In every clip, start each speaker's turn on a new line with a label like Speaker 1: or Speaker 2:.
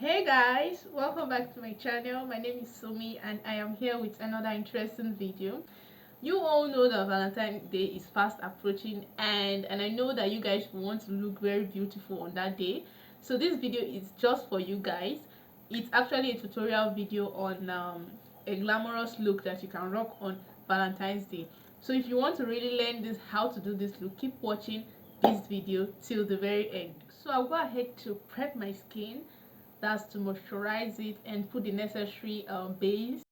Speaker 1: Hey guys, welcome back to my channel. My name is Sumi and I am here with another interesting video. You all know that Valentine's Day is fast approaching and I know that you guys want to look very beautiful on that day. So this video is just for you guys. It's actually a tutorial video on a glamorous look that you can rock on Valentine's Day. So if you want to really learn this how to do this look, keep watching this video till the very end. So I'll go ahead to prep my skin, that's to moisturize it and put the necessary base.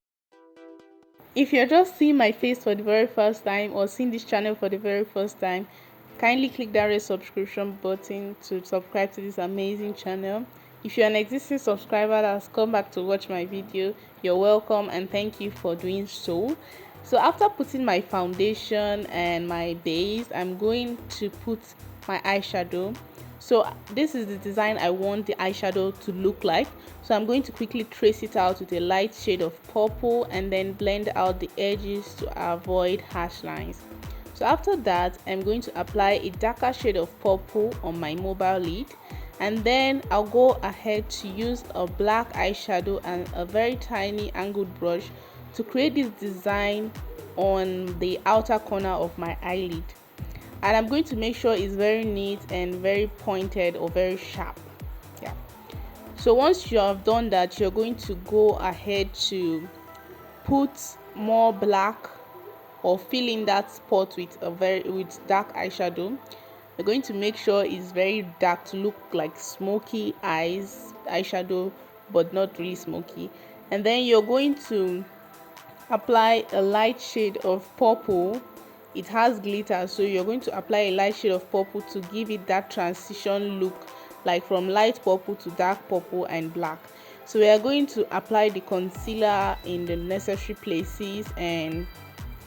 Speaker 1: If you're just seeing my face for the very first time or seeing this channel for the very first time, kindly click that red subscription button to subscribe to this amazing channel. If you're an existing subscriber that's come back to watch my video, you're welcome and thank you for doing so. So after putting my foundation and my base, I'm going to put my eyeshadow. So this is the design I want the eyeshadow to look like. So I'm going to quickly trace it out with a light shade of purple and then blend out the edges to avoid harsh lines. So after that, I'm going to apply a darker shade of purple on my mobile lid, and then I'll go ahead to use a black eyeshadow and a very tiny angled brush to create this design on the outer corner of my eyelid. And I'm going to make sure it's very neat and very pointed or very sharp. Yeah. So once you have done that, you're going to go ahead to put more black or fill in that spot with dark eyeshadow. You're going to make sure it's very dark to look like smoky eyes eyeshadow, but not really smoky. And then you're going to apply a light shade of purple. It has glitter, so you're going to apply a light shade of purple to give it that transition look, like from light purple to dark purple and black. So we are going to apply the concealer in the necessary places, and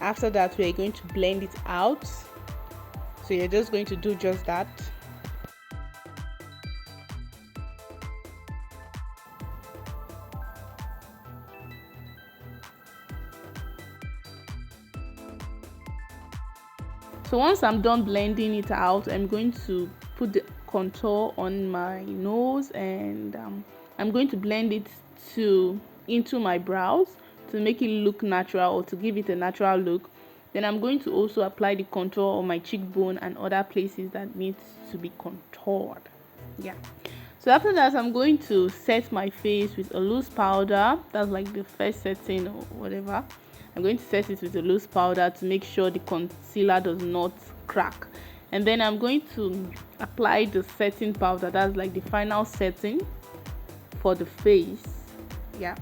Speaker 1: after that we are going to blend it out. So you're just going to do just that. So once I'm done blending it out, I'm going to put the contour on my nose, and I'm going to blend it into my brows to make it look natural, or to give it a natural look. Then I'm going to also apply the contour on my cheekbone and other places that needs to be contoured. Yeah. So after that, I'm going to set my face with a loose powder. That's like the first setting or whatever. I'm going to set it with a loose powder to make sure the concealer does not crack. And then I'm going to apply the setting powder. That's like the final setting for the face. Yeah.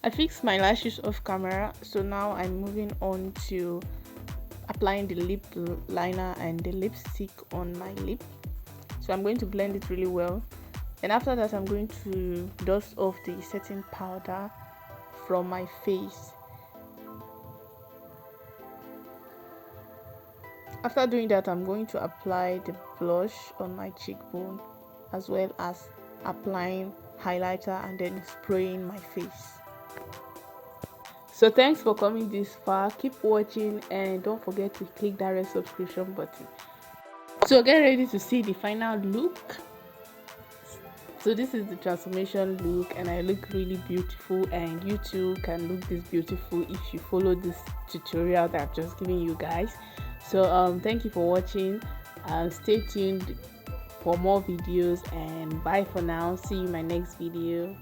Speaker 1: I fixed my lashes off camera, so now I'm moving on to applying the lip liner and the lipstick on my lip. So I'm going to blend it really well, and after that I'm going to dust off the setting powder from my face. After doing that, I'm going to apply the blush on my cheekbone, as well as applying highlighter and then spraying my face. So thanks for coming this far. Keep watching and don't forget to click that red subscription button. So get ready to see the final look. So this is the transformation look, and I look really beautiful, and you too can look this beautiful if you follow this tutorial that I've just given you guys. So thank you for watching. Stay tuned for more videos, and bye for now. See you in my next video.